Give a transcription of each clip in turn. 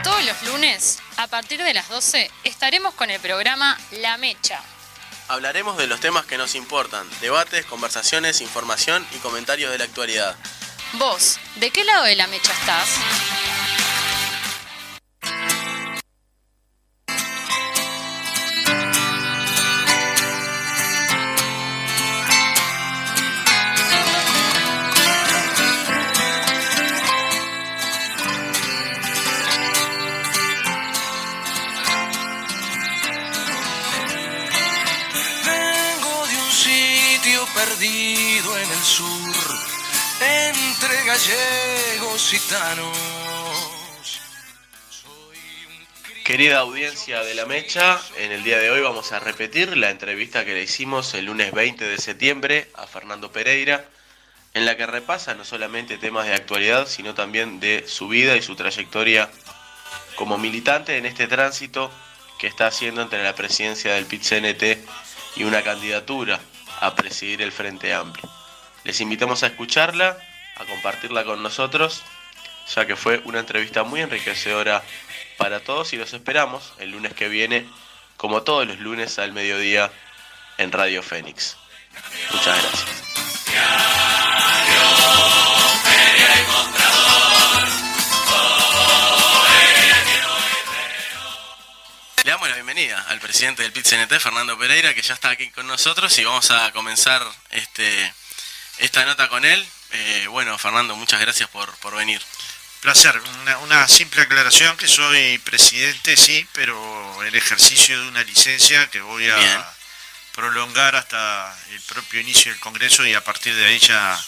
Todos los lunes, a partir de las 12, estaremos con el programa La Mecha. Hablaremos de los temas que nos importan, debates, conversaciones, información y comentarios de la actualidad. Vos, ¿de qué lado de la mecha estás? Perdido en el sur, entre gallegos y gitanos. Querida audiencia de La Mecha, en el día de hoy vamos a repetir la entrevista que le hicimos el lunes 20 de septiembre a Fernando Pereira, en la que repasa no solamente temas de actualidad, sino también de su vida y su trayectoria como militante en este tránsito que está haciendo entre la presidencia del PIT-CNT y una candidatura a presidir el Frente Amplio. Les invitamos a escucharla, a compartirla con nosotros, ya que fue una entrevista muy enriquecedora para todos y los esperamos el lunes que viene, como todos los lunes al mediodía en Radio Fénix. Muchas gracias. Le damos la bienvenida al presidente del PIT-CNT, Fernando Pereira, que ya está aquí con nosotros y vamos a comenzar esta nota con él. Bueno, Fernando, muchas gracias por venir. Placer, una simple aclaración, que soy presidente, sí, pero el ejercicio de una licencia que voy a prolongar hasta el propio inicio del Congreso, y a partir de ahí ya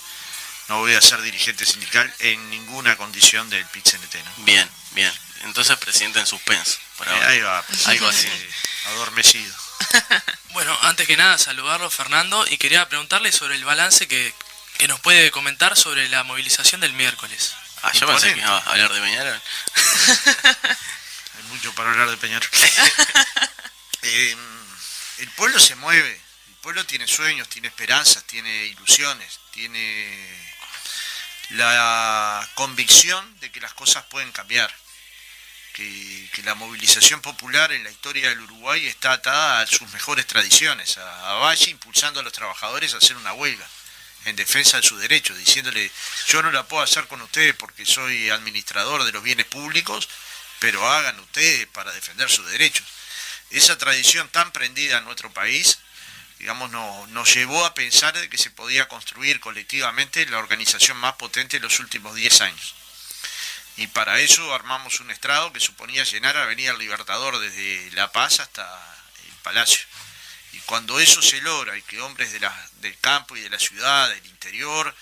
no voy a ser dirigente sindical en ninguna condición del PIT-CNT, ¿no? Bien. Entonces, presidente en suspenso. Ahí va, algo así. Adormecido. Bueno, antes que nada, saludarlo, Fernando, y quería preguntarle sobre el balance que nos puede comentar sobre la movilización del miércoles. Yo pensé que iba a hablar de Peñarol. Hay mucho para hablar de Peñarol. El pueblo se mueve, el pueblo tiene sueños, tiene esperanzas, tiene ilusiones, tiene la convicción de que las cosas pueden cambiar. Que la movilización popular en la historia del Uruguay está atada a sus mejores tradiciones, a Valle impulsando a los trabajadores a hacer una huelga en defensa de sus derechos, diciéndole: yo no la puedo hacer con ustedes porque soy administrador de los bienes públicos, pero hagan ustedes para defender sus derechos. Esa tradición tan prendida en nuestro país, digamos, nos llevó a pensar de que se podía construir colectivamente la organización más potente de los últimos 10 años. Y para eso armamos un estrado que suponía llenar Avenida Libertador desde La Paz hasta el Palacio. Y cuando eso se logra, y que hombres del campo y de la ciudad, del interior,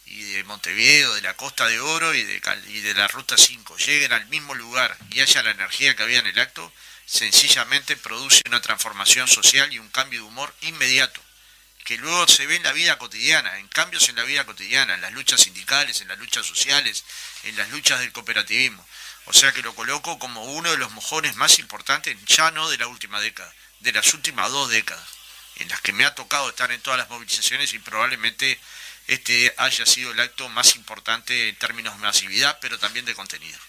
y de Montevideo, de la Costa de Oro y de la Ruta 5 lleguen al mismo lugar y haya la energía que había en el acto, sencillamente produce una transformación social y un cambio de humor inmediato, que luego se ve en la vida cotidiana, en cambios en la vida cotidiana, en las luchas sindicales, en las luchas sociales, en las luchas del cooperativismo. O sea que lo coloco como uno de los mojones más importantes, ya no de la última década, de las últimas 2 décadas, en las que me ha tocado estar en todas las movilizaciones, y probablemente este haya sido el acto más importante en términos de masividad, pero también de contenido.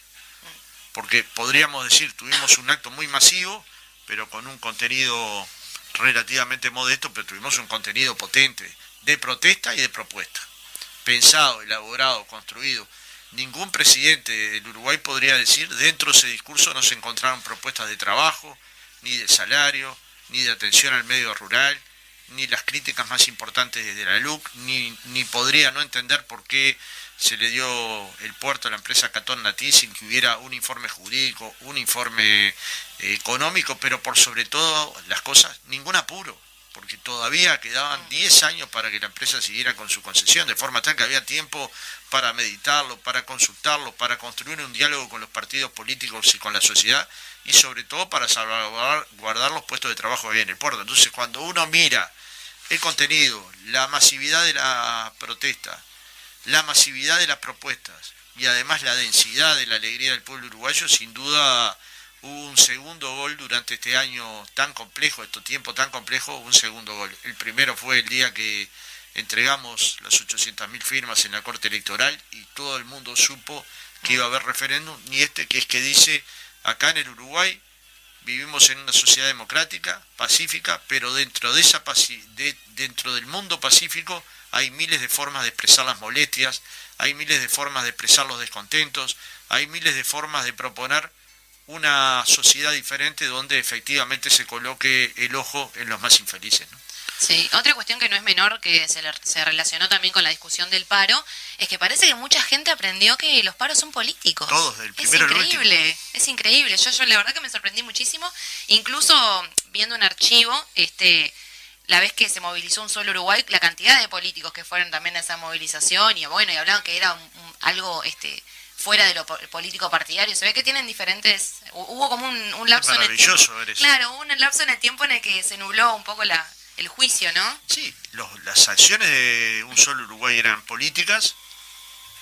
Porque podríamos decir, tuvimos un acto muy masivo, pero con un contenido relativamente modesto, pero tuvimos un contenido potente de protesta y de propuesta, pensado, elaborado, construido. Ningún presidente del Uruguay podría decir: dentro de ese discurso no se encontraron propuestas de trabajo, ni de salario, ni de atención al medio rural, ni las críticas más importantes desde la LUC, ni podría no entender por qué se le dio el puerto a la empresa Catón Natí sin que hubiera un informe jurídico, un informe económico, pero por sobre todo las cosas, ningún apuro, porque todavía quedaban 10 años para que la empresa siguiera con su concesión, de forma tal que había tiempo para meditarlo, para consultarlo, para construir un diálogo con los partidos políticos y con la sociedad, y sobre todo para salvaguardar los puestos de trabajo que había en el puerto. Entonces, cuando uno mira el contenido, la masividad de la protesta, la masividad de las propuestas y además la densidad de la alegría del pueblo uruguayo, sin duda hubo un segundo gol durante este año tan complejo, este tiempo tan complejo, un segundo gol. El primero fue el día que entregamos las 800.000 firmas en la Corte Electoral y todo el mundo supo que iba a haber referéndum, y que dice: Acá en el Uruguay vivimos en una sociedad democrática, pacífica, pero dentro del mundo pacífico hay miles de formas de expresar las molestias, hay miles de formas de expresar los descontentos, hay miles de formas de proponer una sociedad diferente donde efectivamente se coloque el ojo en los más infelices, ¿no? Sí, otra cuestión que no es menor, que se relacionó también con la discusión del paro, es que parece que mucha gente aprendió que los paros son políticos. Todos, del primero al último. Es increíble. Yo la verdad que me sorprendí muchísimo. Incluso viendo un archivo, la vez que se movilizó un solo Uruguay, la cantidad de políticos que fueron también a esa movilización, y bueno, y hablaban que era algo fuera de lo político partidario. Se ve que tienen diferentes... Hubo como un lapso en el tiempo. Claro, hubo un lapso en el tiempo en el que se nubló un poco el juicio, ¿no? Sí, las acciones de un solo Uruguay eran políticas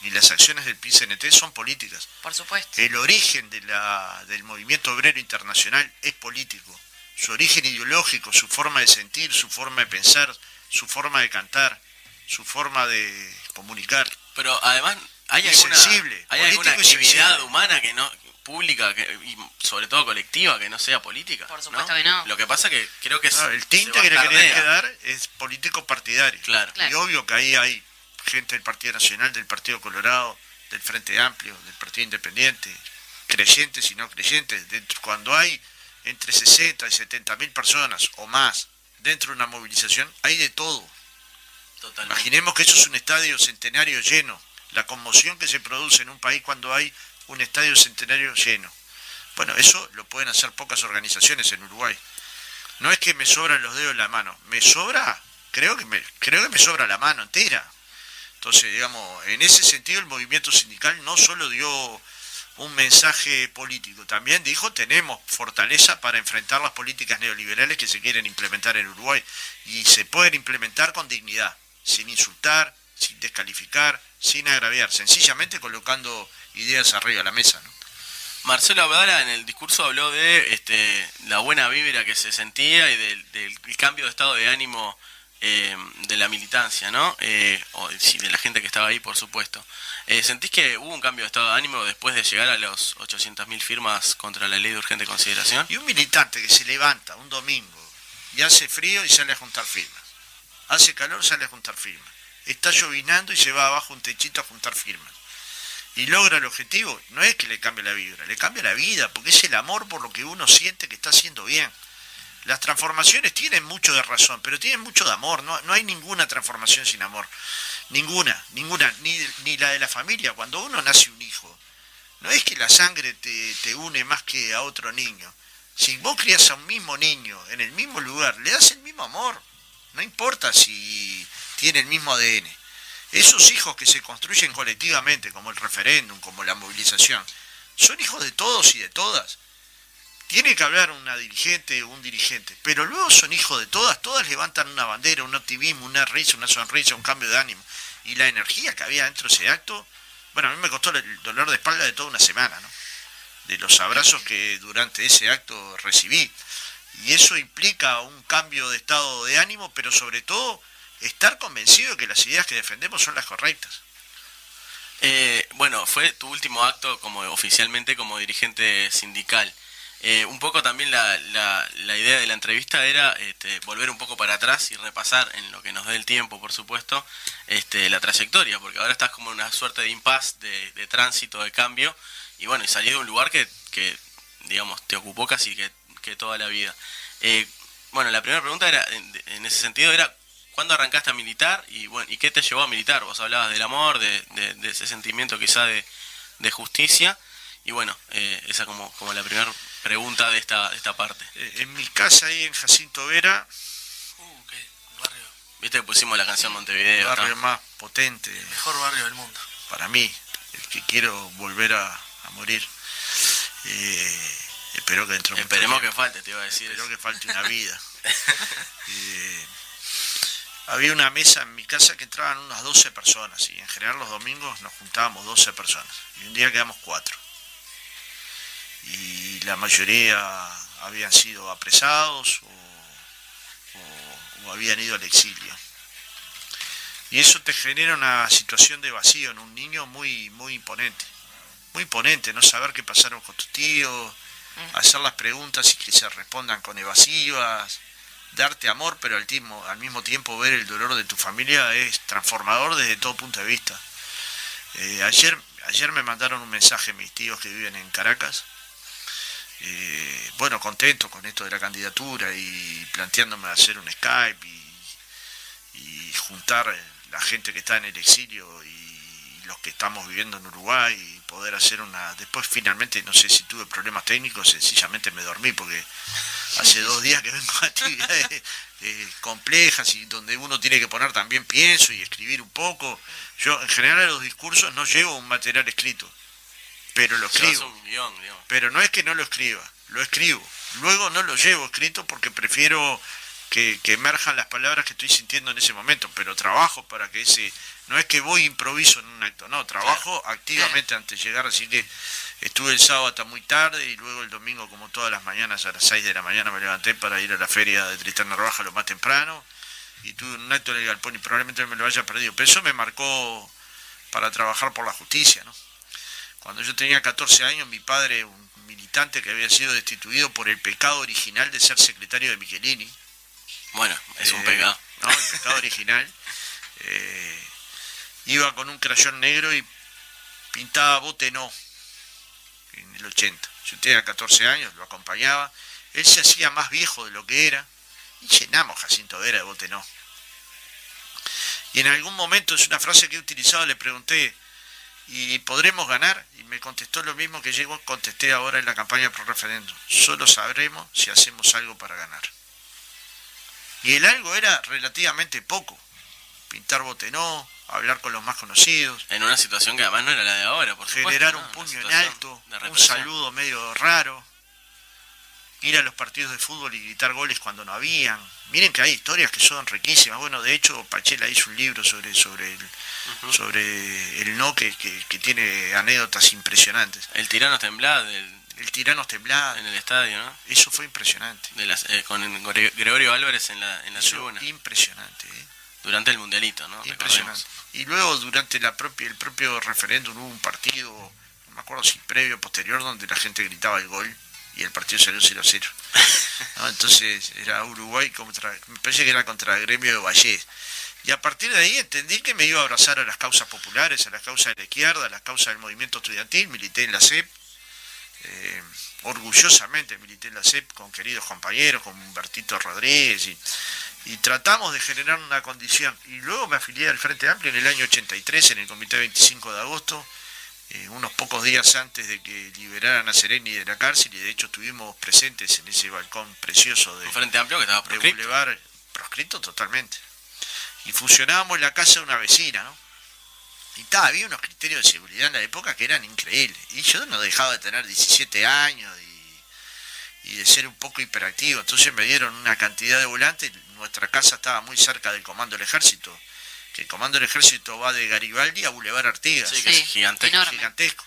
y las acciones del PCNT son políticas. Por supuesto. El origen del movimiento obrero internacional es político. Su origen ideológico, su forma de sentir, su forma de pensar, su forma de cantar, su forma de comunicar. Pero además hay alguna actividad humana que no... pública y sobre todo colectiva que no sea política. Por supuesto que no. Lo que pasa que creo que el tinte que le querían dar es político partidario. Claro. Y obvio que ahí hay gente del Partido Nacional, del Partido Colorado, del Frente Amplio, del Partido Independiente, creyentes y no creyentes. Cuando hay entre 60 y 70 mil personas o más dentro de una movilización, hay de todo. Totalmente. Imaginemos que eso es un estadio centenario lleno. La conmoción que se produce en un país cuando hay un estadio centenario lleno. Bueno, eso lo pueden hacer pocas organizaciones en Uruguay. No es que me sobran los dedos en la mano, me sobra, creo que me sobra la mano entera. Entonces, digamos, en ese sentido el movimiento sindical no solo dio un mensaje político, también dijo tenemos fortaleza para enfrentar las políticas neoliberales que se quieren implementar en Uruguay, y se pueden implementar con dignidad, sin insultar, sin descalificar, sin agraviar, sencillamente colocando ideas arriba de la mesa, ¿no? Marcelo Abdala en el discurso habló de la buena vibra que se sentía y del cambio de estado de ánimo de la militancia, ¿no? O sí, de la gente que estaba ahí, por supuesto. ¿Sentís que hubo un cambio de estado de ánimo después de llegar a los 800.000 firmas contra la ley de urgente consideración? Y un militante que se levanta un domingo y hace frío y sale a juntar firmas. Hace calor, sale a juntar firmas. Está llovinando y se va abajo un techito a juntar firmas. Y logra el objetivo. No es que le cambie la vibra, le cambia la vida, porque es el amor por lo que uno siente que está haciendo bien. Las transformaciones tienen mucho de razón, pero tienen mucho de amor. No hay ninguna transformación sin amor. Ninguna. Ni la de la familia. Cuando uno nace un hijo, no es que la sangre te une más que a otro niño. Si vos crías a un mismo niño en el mismo lugar, le das el mismo amor. No importa si tiene el mismo ADN. Esos hijos que se construyen colectivamente, como el referéndum, como la movilización, son hijos de todos y de todas. Tiene que hablar una dirigente o un dirigente, pero luego son hijos de todas. Todas levantan una bandera, un optimismo, una risa, una sonrisa, un cambio de ánimo. Y la energía que había dentro de ese acto, bueno, a mí me costó el dolor de espalda de toda una semana, ¿no? De los abrazos que durante ese acto recibí. Y eso implica un cambio de estado de ánimo, pero sobre todo estar convencido de que las ideas que defendemos son las correctas. Bueno, fue tu último acto oficialmente como dirigente sindical. Un poco también la idea de la entrevista era volver un poco para atrás y repasar, en lo que nos dé el tiempo, por supuesto, la trayectoria, porque ahora estás como en una suerte de impasse, de tránsito, de cambio, y bueno, y salís de un lugar que digamos, te ocupó casi que toda la vida. Bueno, la primera pregunta era, en ese sentido, era ¿cuándo arrancaste a militar? Y bueno, ¿y qué te llevó a militar? Vos hablabas del amor, de ese sentimiento quizá de justicia. Y bueno, esa como la primera pregunta de esta parte. En mi casa ahí en Jacinto Vera, qué barrio. Viste que pusimos la canción Montevideo. El barrio más potente. El mejor barrio del mundo. Para mí, el que quiero volver a morir. Espero que dentro de Esperemos que falte, te iba a decir. Espero que falte una vida. Había una mesa en mi casa que entraban unas 12 personas y en general los domingos nos juntábamos 12 personas y un día quedamos 4 y la mayoría habían sido apresados o habían ido al exilio, y eso te genera una situación de vacío en un niño muy imponente, no saber qué pasaron con tus tíos, hacer las preguntas y que se respondan con evasivas, darte amor, pero al mismo tiempo ver el dolor de tu familia es transformador desde todo punto de vista. Ayer me mandaron un mensaje mis tíos que viven en Caracas, bueno, contento con esto de la candidatura y planteándome hacer un Skype y juntar la gente que está en el exilio y los que estamos viviendo en Uruguay y poder hacer después finalmente, no sé si tuve problemas técnicos, sencillamente me dormí porque hace 2 días que vengo a actividades complejas y donde uno tiene que poner también pienso y escribir un poco. Yo en general a los discursos no llevo un material escrito, pero lo escribo. Un guión, digamos. Pero no es que no lo escriba, lo escribo. Luego no lo llevo escrito porque prefiero que emerjan las palabras que estoy sintiendo en ese momento, pero trabajo para que no es que voy improviso en un acto, no, trabajo activamente antes de llegar, así que estuve el sábado hasta muy tarde y luego el domingo como todas las mañanas a las 6 de la mañana me levanté para ir a la feria de Tristán Narvaja lo más temprano y tuve un acto en el galpón y probablemente me lo haya perdido, pero eso me marcó para trabajar por la justicia, ¿no? Cuando yo tenía 14 años, mi padre, un militante que había sido destituido por el pecado original de ser secretario de Michelini. Bueno, es un pecado. No, el pecado original. Iba con un crayón negro y pintaba bote no, en el 80. Yo tenía 14 años, lo acompañaba. Él se hacía más viejo de lo que era y llenamos Jacinto Vera de bote no. Y en algún momento, es una frase que he utilizado, le pregunté, ¿y podremos ganar? Y me contestó lo mismo que yo contesté ahora en la campaña pro referéndum. Solo sabremos si hacemos algo para ganar. Y el algo era relativamente poco. Pintar bote no, hablar con los más conocidos. En una situación que además no era la de ahora, por supuesto. Generar ¿no? un puño en Situación alto, de un represión. saludo medio raro. Ir a los partidos de fútbol y gritar goles cuando no habían. Miren que hay historias que son riquísimas. Bueno, de hecho, Pachela hizo un libro sobre el no que tiene anécdotas impresionantes. El tirano temblado El tirano temblado. en el estadio, ¿no? Eso fue impresionante. Con Gregorio Álvarez en la Eso, tribuna. impresionante, Durante el mundialito, ¿no? impresionante. Recordemos. Y luego durante el propio referéndum hubo un partido, no me acuerdo si previo o posterior, donde la gente gritaba el gol y el partido salió 0-0. ¿No? Entonces era Uruguay me parece que era contra el Gremio de Vallés. Y a partir de ahí entendí que me iba a abrazar a las causas populares, a las causas de la izquierda, a las causas del movimiento estudiantil. Milité en la CEP, orgullosamente milité en la CEP con queridos compañeros, con Humbertito Rodríguez, y tratamos de generar una condición. Y luego me afilié al Frente Amplio en el año 83, en el Comité 25 de agosto, unos pocos días antes de que liberaran a Sereni de la cárcel, y de hecho estuvimos presentes en ese balcón precioso de Un Frente Amplio que estaba de proscripto. Boulevard, proscrito totalmente. Y funcionábamos en la casa de una vecina, ¿no? Y había unos criterios de seguridad en la época que eran increíbles. Y yo no dejaba de tener 17 años y de ser un poco hiperactivo. Entonces me dieron una cantidad de volantes. Nuestra casa estaba muy cerca del Comando del Ejército. Que el Comando del Ejército va de Garibaldi a Boulevard Artigas. Sí, que es gigantesco. enorme. Gigantesco.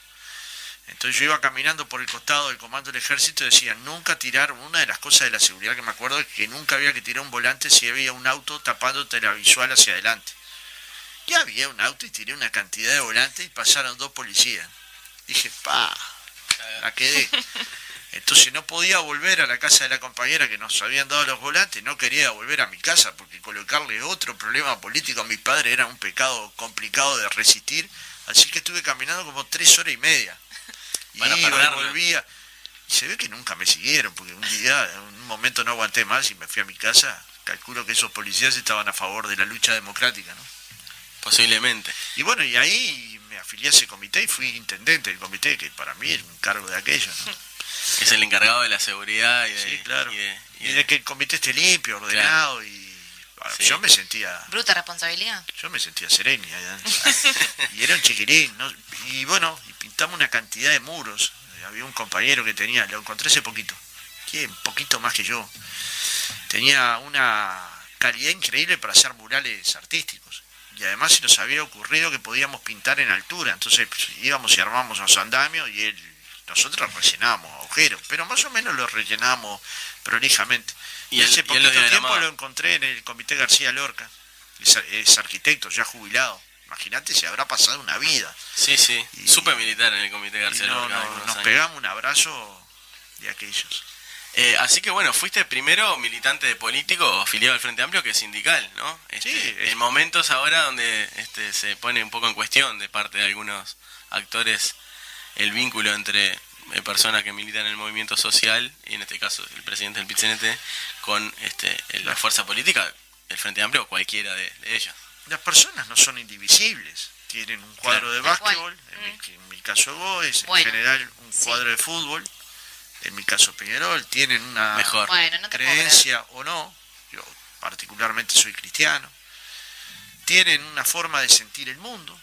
Entonces yo iba caminando por el costado del Comando del Ejército y decía, nunca tirar. Una de las cosas de la seguridad que me acuerdo es que nunca había que tirar un volante si había un auto tapándote la visual hacia adelante. Y había un auto y tiré una cantidad de volantes y pasaron 2 policías. Dije, la quedé. Entonces no podía volver a la casa de la compañera que nos habían dado los volantes, no quería volver a mi casa porque colocarle otro problema político a mi padre era un pecado complicado de resistir, así que estuve caminando como 3 horas y media. Y Para iba y perderlo. volvía. Y se ve que nunca me siguieron, porque un día, en un momento no aguanté más y me fui a mi casa. Calculo que esos policías estaban a favor de la lucha democrática, ¿no? Posiblemente. Y bueno, y ahí me afilié a ese comité y fui intendente del comité, que para mí era un cargo de aquello, ¿no? Es el encargado de la seguridad y de... Sí, claro. y Y de que el comité esté limpio, ordenado, y Sí. yo me sentía Bruta responsabilidad. sereno ahí adentro. Y era un chiquilín, ¿no? Y bueno, y pintamos una cantidad de muros. Había un compañero que tenía, lo encontré hace poquito, ¿quién? Poquito más que yo. Tenía una calidad increíble para hacer murales artísticos. Y además se nos había ocurrido que podíamos pintar en altura. Entonces íbamos y armamos los andamios y nosotros rellenábamos agujeros, pero más o menos los rellenábamos prolijamente. Y Hace él poquito lo tiempo diagramaba. lo encontré en el Comité García Lorca. Es arquitecto, ya jubilado. Imagínate, se habrá pasado una vida. Sí, sí. Y- Supe militar en el Comité Y García Lorca. algunos nos años. pegamos un abrazo de aquellos. Así que bueno, fuiste primero militante de político afiliado al Frente Amplio que sindical, ¿no? En momentos ahora donde se pone un poco en cuestión de parte de algunos actores el vínculo entre personas que militan en el movimiento social, y en este caso el presidente del PIT-CNT, con la fuerza política, el Frente Amplio o cualquiera de ellos. Las personas no son indivisibles, tienen un cuadro de básquetbol, en mi caso Goes, en general un cuadro de fútbol, en mi caso Peñarol, tienen una creencia o no, yo particularmente soy cristiano, tienen una forma de sentir el mundo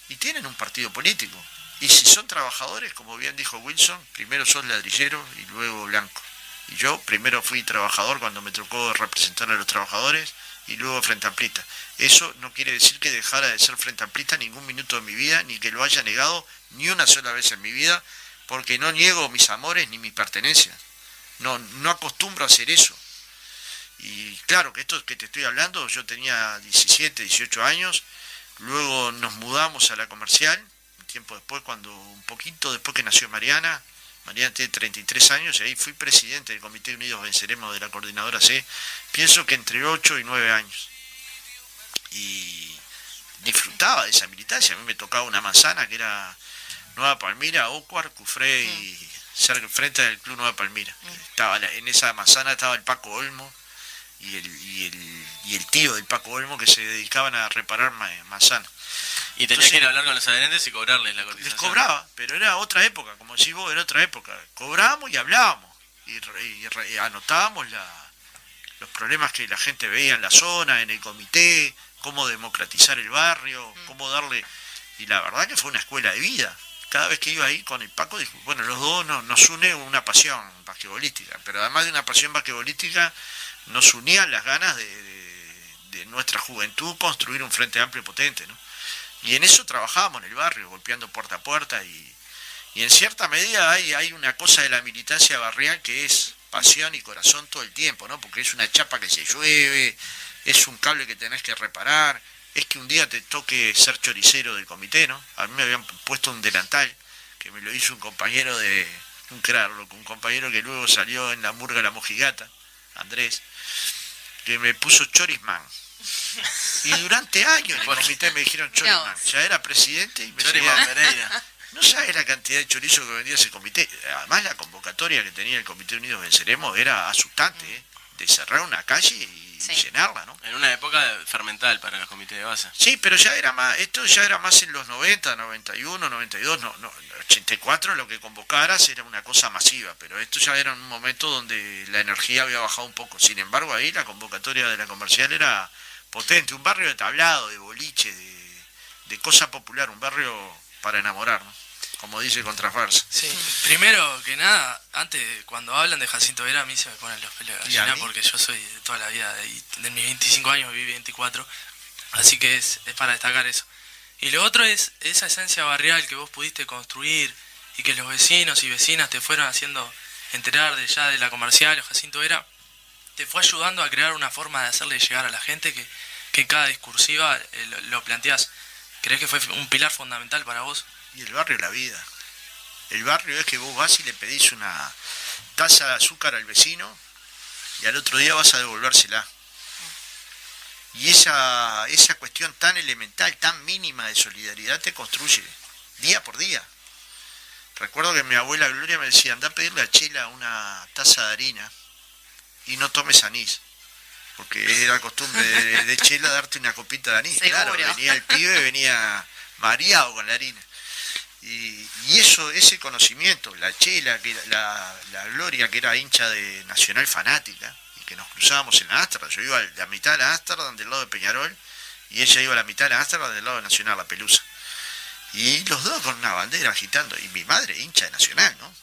y tienen un partido político. Y si son trabajadores, como bien dijo Wilson, primero sos ladrillero y luego blanco. Y yo primero fui trabajador cuando me tocó representar a los trabajadores y luego Frente Amplista. Eso no quiere decir que dejara de ser Frente Amplista ningún minuto de mi vida, ni que lo haya negado ni una sola vez en mi vida, porque no niego mis amores ni mis pertenencias. No acostumbro a hacer eso. Y claro que esto que te estoy hablando, yo tenía 17, 18 años, luego nos mudamos a la Comercial, un tiempo después, un poquito después que nació Mariana tiene 33 años, y ahí fui presidente del Comité Unidos Venceremos de la Coordinadora C, pienso que entre 8 y 9 años. Y disfrutaba de esa militancia, a mí me tocaba una manzana que era Nueva Palmira, Ocuar, Cufré y frente al Club Nueva Palmira. En esa manzana estaba el Paco Olmo y el tío del Paco Olmo, que se dedicaban a reparar manzanas. Y tenías que ir a hablar con los adherentes y cobrarles la cotización. Les cobraba, pero era otra época, como decís vos, era otra época. Cobrábamos y hablábamos, y anotábamos los problemas que la gente veía en la zona, en el comité, cómo democratizar el barrio, cómo darle... Y la verdad que fue una escuela de vida. Cada vez que iba ahí con el Paco, bueno, los dos nos une una pasión basquetbolística, pero además de una pasión basquetbolística, nos unían las ganas de nuestra juventud construir un Frente Amplio potente, ¿no? Y en eso trabajábamos en el barrio, golpeando puerta a puerta, y en cierta medida hay una cosa de la militancia barrial que es pasión y corazón todo el tiempo, ¿no? Porque es una chapa que se llueve, es un cable que tenés que reparar, es que un día te toque ser choricero del comité, ¿no? A mí me habían puesto un delantal, que me lo hizo un compañero un compañero que luego salió en la murga La Mojigata, Andrés, que me puso chorisman. Y durante años en el comité me dijeron chorisman. Ya era presidente y me decía, Pereira. no sabes la cantidad de chorizo que vendía ese comité. Además la convocatoria que tenía el Comité Unidos Venceremos era asustante, de cerrar una calle y llenarla, ¿no? En una época fermental para los comités de base. Sí, pero esto ya era más en los 90, 91, 92, 84, lo que convocaras era una cosa masiva, pero esto ya era un momento donde la energía había bajado un poco. Sin embargo, ahí la convocatoria de la Comercial era potente, un barrio de tablado, de boliche, de cosa popular, un barrio para enamorar, ¿no? Como dice Contrafarsa. Sí, primero que nada, cuando hablan de Jacinto Vera, a mí se me ponen los pelos de gallina, porque yo soy de toda la vida, de mis 25 años viví 24, así que es para destacar eso. Y lo otro es esa esencia barrial que vos pudiste construir y que los vecinos y vecinas te fueron haciendo enterar de la Comercial o Jacinto Vera, te fue ayudando a crear una forma de hacerle llegar a la gente que en cada discursiva lo planteás. ¿Crees que fue un pilar fundamental para vos? Y el barrio es la vida. El barrio es que vos vas y le pedís una taza de azúcar al vecino y al otro día vas a devolvérsela. Y esa cuestión tan elemental, tan mínima de solidaridad te construye día por día. Recuerdo que mi abuela Gloria me decía, anda a pedirle a Chela una taza de harina y no tomes anís. Porque era costumbre de Chela darte una copita de anís. Seguro. Claro, venía el pibe, venía mareado con la harina. Y ese conocimiento, la Chela, la Gloria, que era hincha de Nacional fanática, y que nos cruzábamos en la Ámsterdam, yo iba a la mitad de la Ámsterdam del lado de Peñarol, y ella iba a la mitad de la Ámsterdam del lado de Nacional, la Pelusa. Y los dos con una bandera agitando, y mi madre hincha de Nacional, ¿no?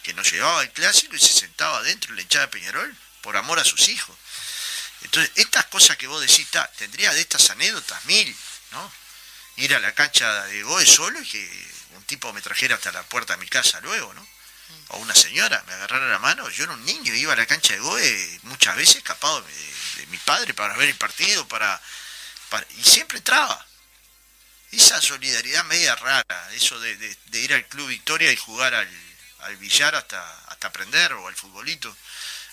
Que nos llevaba al clásico y se sentaba adentro en la hinchada de Peñarol, por amor a sus hijos. Entonces, estas cosas que vos decís, tendría de estas anécdotas 1000, ¿no? Ir a la cancha de Goe solo y que un tipo me trajera hasta la puerta de mi casa luego, ¿no? O una señora me agarrara la mano. Yo era un niño, iba a la cancha de Goe muchas veces escapado de mi padre para ver el partido, y siempre entraba. Esa solidaridad media rara, eso de ir al Club Victoria y jugar al al billar hasta aprender, o al futbolito.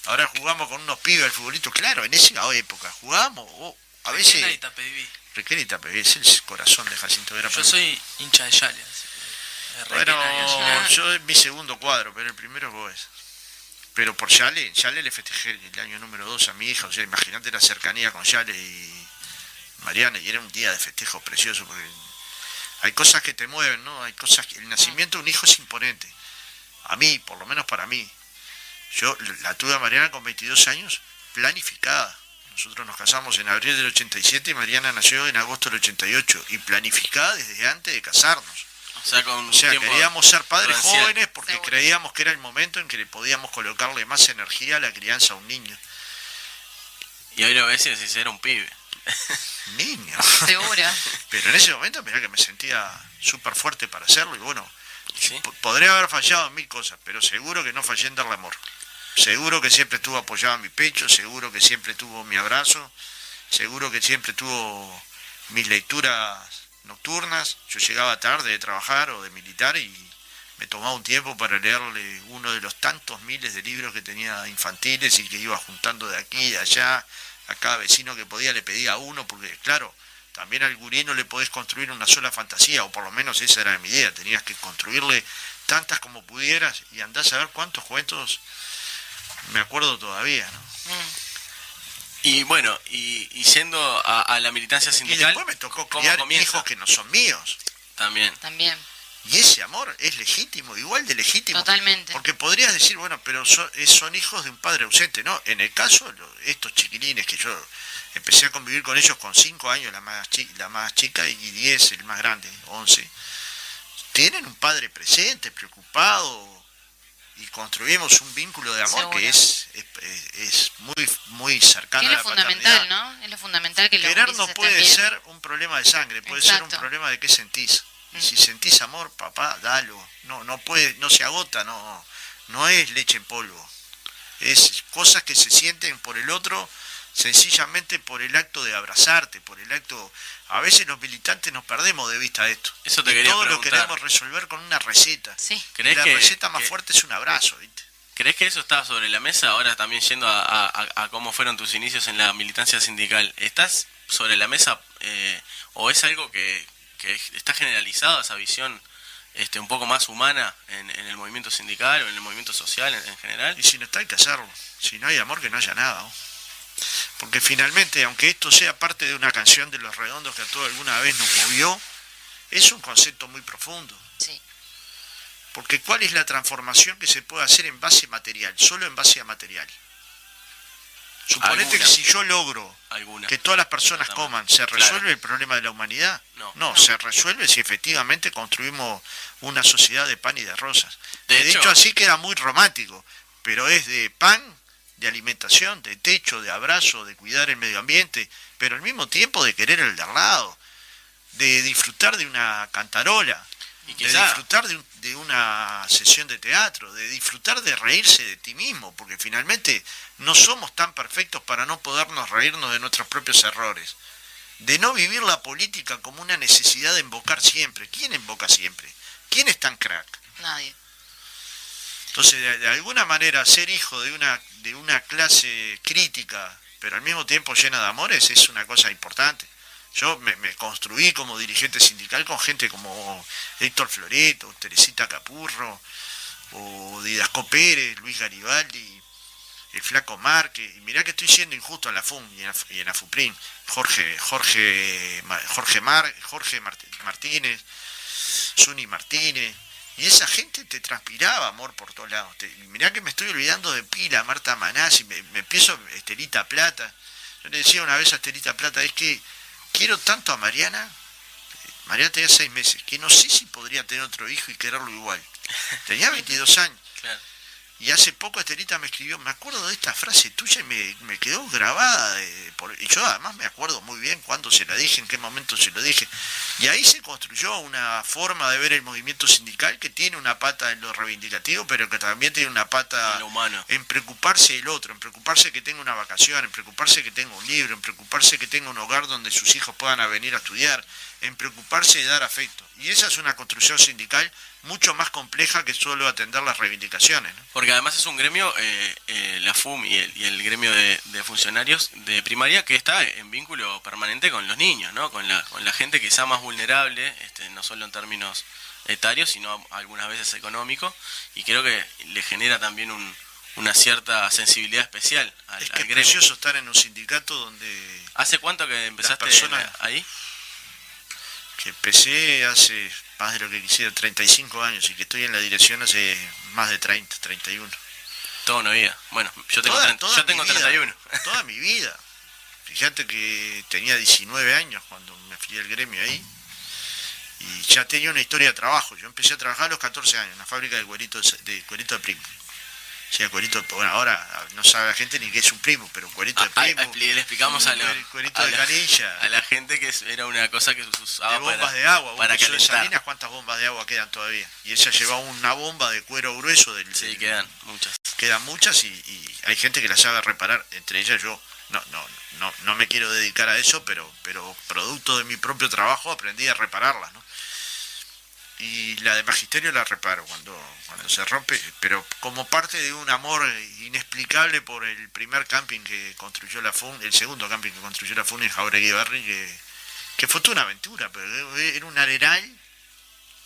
Ahora jugamos con unos pibes al futbolito, claro, en esa época jugábamos, a veces... Requena y Tapeví. Requena y Tapeví, es el corazón de Jacinto Vera. Yo soy hincha de Yale, así que bueno, yo es mi segundo cuadro, pero el primero es Boes. Pero por Yale le festejé el año número 2 a mi hija, o sea, imagínate la cercanía con Yale y Mariana, y era un día de festejo precioso, porque hay cosas que te mueven, ¿no? Hay cosas que... El nacimiento de un hijo es imponente. A mí, por lo menos para mí. Yo la tuve a Mariana con 22 años, planificada. Nosotros nos casamos en abril del 87 y Mariana nació en agosto del 88, y planificada desde antes de casarnos. O sea, queríamos ser padres jóvenes porque Seguro. creíamos que era el momento en que le podíamos colocarle más energía a la crianza a un niño. Y hoy lo ves y decís, era un pibe. Niño. Seguro. Pero en ese momento, mirá que me sentía súper fuerte para hacerlo, y bueno, ¿Sí? podría haber fallado en 1000 cosas, pero seguro que no fallé en darle amor. Seguro que siempre estuvo apoyado en mi pecho, seguro que siempre tuvo mi abrazo, seguro que siempre tuvo mis lecturas nocturnas. Yo llegaba tarde de trabajar o de militar y me tomaba un tiempo para leerle uno de los tantos miles de libros que tenía infantiles y que iba juntando de aquí y de allá. A cada vecino que podía le pedía uno, porque claro, también al gurí no le podés construir una sola fantasía, o por lo menos esa era mi idea, tenías que construirle tantas como pudieras, y andás a ver cuántos cuentos me acuerdo todavía, ¿no? Y bueno, y yendo a la militancia Y sindical, después me tocó ¿cómo criar comienza? hijos que no son míos, También. También. y ese amor es legítimo, igual de legítimo. Totalmente. Porque podrías decir, bueno, pero son hijos de un padre ausente, ¿no? En el caso, estos chiquilines que yo empecé a convivir con ellos con 5 años, la más chica, y 10, el más grande, 11, tienen un padre presente, preocupado, y construimos un vínculo de amor. Seguro. Que es muy cercano Que a es la lo fundamental, paternidad. ¿no? Es lo fundamental que los Querer gurises no estén puede bien. ser un problema de sangre, puede ser un Exacto. problema de qué sentís. Y si sentís amor, papá, dalo. No se agota, no es leche en polvo. Es cosas que se sienten por el otro, sencillamente por el acto de abrazarte, por el acto... A veces los militantes nos perdemos de vista esto. Eso te Y quería todo lo preguntar. queremos resolver con una receta. Sí. ¿Crees La que, receta más que- fuerte es un abrazo, ¿viste? ¿Crees que eso está sobre la mesa? Ahora también yendo a cómo fueron tus inicios en la militancia sindical. ¿Estás sobre la mesa o es algo que está generalizado, esa visión un poco más humana en el movimiento sindical o en el movimiento social en general? Y si no está, hay que hacerlo. Si no hay amor, que no haya nada, ¿no? Porque finalmente, aunque esto sea parte de una canción de Los Redondos que a todos alguna vez nos movió, es un concepto muy profundo. Sí. Porque ¿cuál es la transformación que se puede hacer en base material? Solo en base a material. Suponete ¿Alguna? que si yo logro Alguna. que todas las personas También. coman, ¿se resuelve Claro. el problema de la humanidad? No. Se resuelve si efectivamente construimos una sociedad de pan y de rosas. De De hecho- hecho, así queda muy romántico, pero es de pan, de alimentación, de techo, de abrazo, de cuidar el medio ambiente, pero al mismo tiempo de querer el de al lado, de disfrutar de una cantarola, Y de quizá- disfrutar de una sesión de teatro, de disfrutar de reírse de ti mismo, porque finalmente no somos tan perfectos para no podernos reírnos de nuestros propios errores, de no vivir la política como una necesidad de invocar siempre. ¿Quién invoca siempre? ¿Quién es tan crack? Nadie. Entonces, de alguna manera, ser hijo de una clase crítica, pero al mismo tiempo llena de amores, es una cosa importante. Yo me construí como dirigente sindical con gente como Héctor Floreto, Teresita Capurro, o Didasco Pérez, Luis Garibaldi, el Flaco Márquez. Y mirá que estoy siendo injusto en la FUM y en la FUPRIN. Jorge Martínez, Zuni Martínez. Y esa gente te transpiraba amor por todos lados. Mirá que me estoy olvidando de Pila, Marta Manás, y me empiezo Estelita Plata. Yo le decía una vez a Estelita Plata, es que quiero tanto a Mariana. Mariana tenía 6 meses, que no sé si podría tener otro hijo y quererlo igual. Tenía 22 años. Claro. Y hace poco Estelita me escribió, me acuerdo de esta frase tuya y me quedó grabada. Y yo además me acuerdo muy bien cuándo se la dije, en qué momento se lo dije. Y ahí se construyó una forma de ver el movimiento sindical que tiene una pata en lo reivindicativo, pero que también tiene una pata En lo humano. en preocuparse del otro, en preocuparse que tenga una vacación, en preocuparse que tenga un libro, en preocuparse que tenga un hogar donde sus hijos puedan venir a estudiar, en preocuparse y dar afecto. Y esa es una construcción sindical mucho más compleja que solo atender las reivindicaciones, ¿no? Porque además es un gremio, la FUM y el gremio de funcionarios de primaria, que está en vínculo permanente con los niños, ¿no? Con la gente quizá más vulnerable, no solo en términos etarios, sino algunas veces económicos, y creo que le genera también una cierta sensibilidad especial al Es que al es gremio. precioso estar en un sindicato donde ¿Hace cuánto que empezaste personas- ahí? que empecé hace más de lo que quisiera, 35 años, y que estoy en la dirección hace más de 30, 31. Toda una vida. Bueno, yo tengo, Toda yo tengo mi vida, 31. Toda mi vida. Fíjate que tenía 19 años cuando me afilié al gremio ahí, y ya tenía una historia de trabajo. Yo empecé a trabajar a los 14 años en la fábrica de cuerito de primo. O sea, cuerito, bueno, ahora no sabe la gente ni qué es un primo, pero cuerito de primo, Le explicamos a cuerito de canilla, a la gente que era una cosa que se de usaba bombas de agua. para Vos que sos de calentar. Salinas, ¿cuántas bombas de agua quedan todavía? Y ella llevaba una bomba de cuero grueso Sí, quedan muchas. quedan muchas y hay gente que las sabe reparar, entre ellas yo. No me quiero dedicar a eso, pero producto de mi propio trabajo aprendí a repararlas, ¿no? Y la de magisterio la reparo cuando se rompe, pero como parte de un amor inexplicable por el primer camping que construyó la FUN, el segundo camping que construyó la FUN en Jauregui Barri, que fue toda una aventura, pero era un arenal